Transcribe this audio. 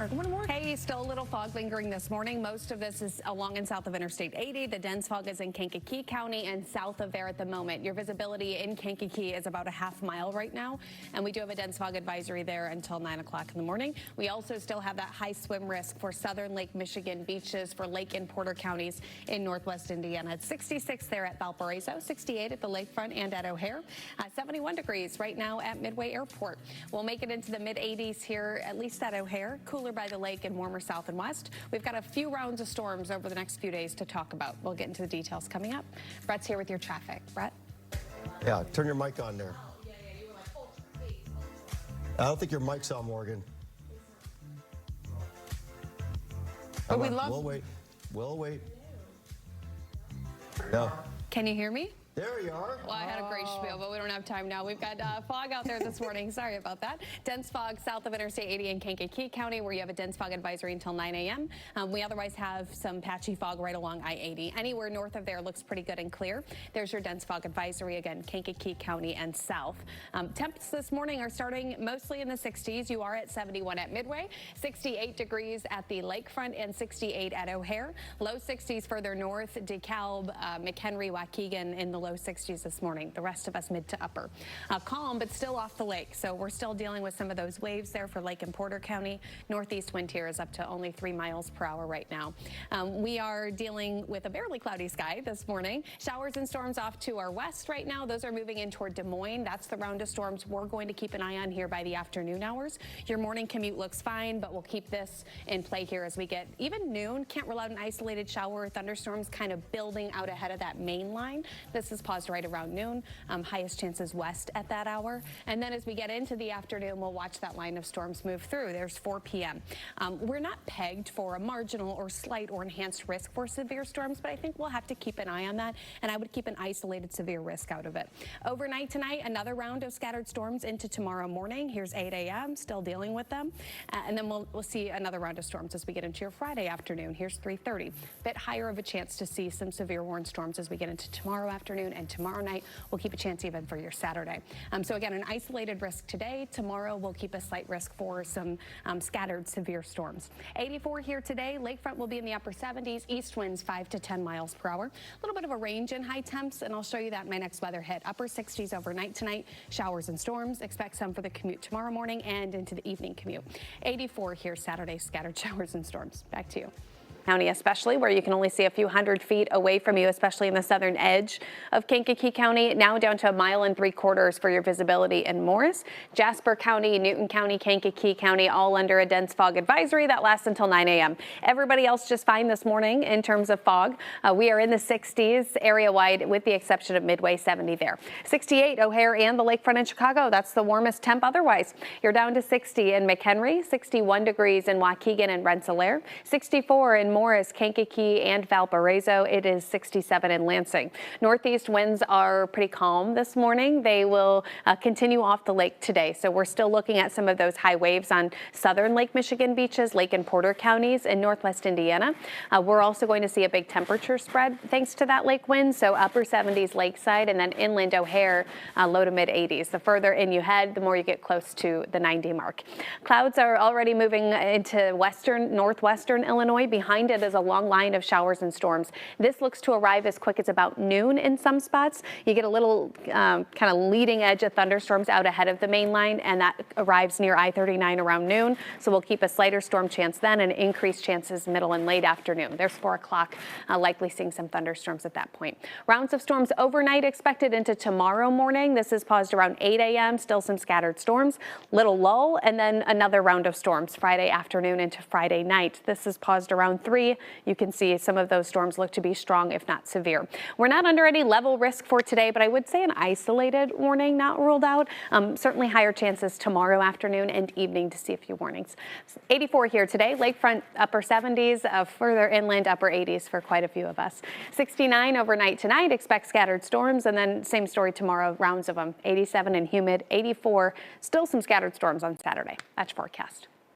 Good morning. Hey, still a little fog lingering this morning. Most of this is along and south of Interstate 80. The dense fog is in Kankakee County and south of there at the moment. Your visibility in Kankakee is about a half mile right now, and we do have a dense fog advisory there until 9 o'clock in the morning. We also still have that high swim risk for southern Lake Michigan beaches for Lake and Porter counties in northwest Indiana. It's 66 there at Valparaiso, 68 at the lakefront and at O'Hare, 71 degrees right now at Midway Airport. We'll make it into the mid-80s here, at least at O'Hare, cooler by the lake and warmer south and west. We've got a few rounds of storms over the next few days to talk about. We'll get into the details coming up. Brett's here with your traffic. Brett? Yeah, turn your mic on there. I don't think your mic's on, Morgan. But we love... We'll wait. No. Can you hear me? There you are. Well, I had a great spiel, but we don't have time now. We've got fog out there this morning. Sorry about that. Dense fog south of Interstate 80 in Kankakee County, where you have a dense fog advisory until 9 a.m. We otherwise have some patchy fog right along I-80. Anywhere north of there looks pretty good and clear. There's your dense fog advisory again, Kankakee County and south. Temps this morning are starting mostly in the 60s. You are at 71 at Midway, 68 degrees at the lakefront, and 68 at O'Hare. Low 60s further north, DeKalb, McHenry, Waukegan in the low 60s this morning. The rest of us mid to upper. Calm, but still off the lake. So we're still dealing with some of those waves there for Lake and Porter County. Northeast wind here is up to only 3 miles per hour right now. We are dealing with a barely cloudy sky this morning. Showers and storms off to our west right now. Those are moving in toward Des Moines. That's the round of storms we're going to keep an eye on here by the afternoon hours. Your morning commute looks fine, but we'll keep this in play here as we get even noon. Can't rule out an isolated shower or thunderstorms kind of building out ahead of that main line. This is paused right around noon. Highest chances west at that hour. And then as we get into the afternoon, we'll watch that line of storms move through. There's 4 p.m. We're not pegged for a marginal or slight or enhanced risk for severe storms, but I think we'll have to keep an eye on that, and I would keep an isolated severe risk out of it. Overnight tonight, another round of scattered storms into tomorrow morning. Here's 8 a.m., still dealing with them. And then we'll see another round of storms as we get into your Friday afternoon. Here's 3:30. Bit higher of a chance to see some severe warned storms as we get into tomorrow afternoon, and tomorrow night we'll keep a chance even for your Saturday. So again, an isolated risk today. Tomorrow we'll keep a slight risk for some scattered severe storms. 84 here today. Lakefront will be in the upper 70s. East winds 5 to 10 miles per hour. A little bit of a range in high temps, and I'll show you that in my next weather hit. Upper 60s overnight tonight. Showers and storms. Expect some for the commute tomorrow morning and into the evening commute. 84 here Saturday. Scattered showers and storms. Back to you. County, especially where you can only see a few hundred feet away from you, especially in the southern edge of Kankakee County, now down to 1.75 miles for your visibility in Morris. Jasper County, Newton County, Kankakee County, all under a dense fog advisory that lasts until 9 a.m. Everybody else just fine this morning in terms of fog. We are in the 60s area-wide with the exception of Midway, 70 there. 68 O'Hare and the lakefront in Chicago. That's the warmest temp otherwise. You're down to 60 in McHenry, 61 degrees in Waukegan and Rensselaer, 64 in Morris, Kankakee, and Valparaiso. It is 67 in Lansing. Northeast winds are pretty calm this morning. They will continue off the lake today. So we're still looking at some of those high waves on southern Lake Michigan beaches, Lake and Porter counties in northwest Indiana. We're also going to see a big temperature spread thanks to that lake wind. So upper 70s lakeside, and then inland O'Hare, low to mid 80s. The further in you head, the more you get close to the 90 mark. Clouds are already moving into northwestern Illinois. Behind it is a long line of showers and storms. This looks to arrive as quick as about noon in some spots. You get a little kind of leading edge of thunderstorms out ahead of the main line, and that arrives near I-39 around noon. So we'll keep a slighter storm chance then and increased chances middle and late afternoon. There's 4 o'clock, likely seeing some thunderstorms at that point. Rounds of storms overnight expected into tomorrow morning. This is paused around 8 a.m. Still some scattered storms, little lull, and then another round of storms Friday afternoon into Friday night. This is paused around 3. You can see some of those storms look to be strong, if not severe. We're not under any level risk for today, but I would say an isolated warning not ruled out. Certainly higher chances tomorrow afternoon and evening to see a few warnings. 84 here today. Lakefront upper 70s, further inland upper 80s for quite a few of us. 69 overnight tonight. Expect scattered storms, and then same story tomorrow, rounds of them. 87 and humid. 84, still some scattered storms on Saturday. That's your forecast.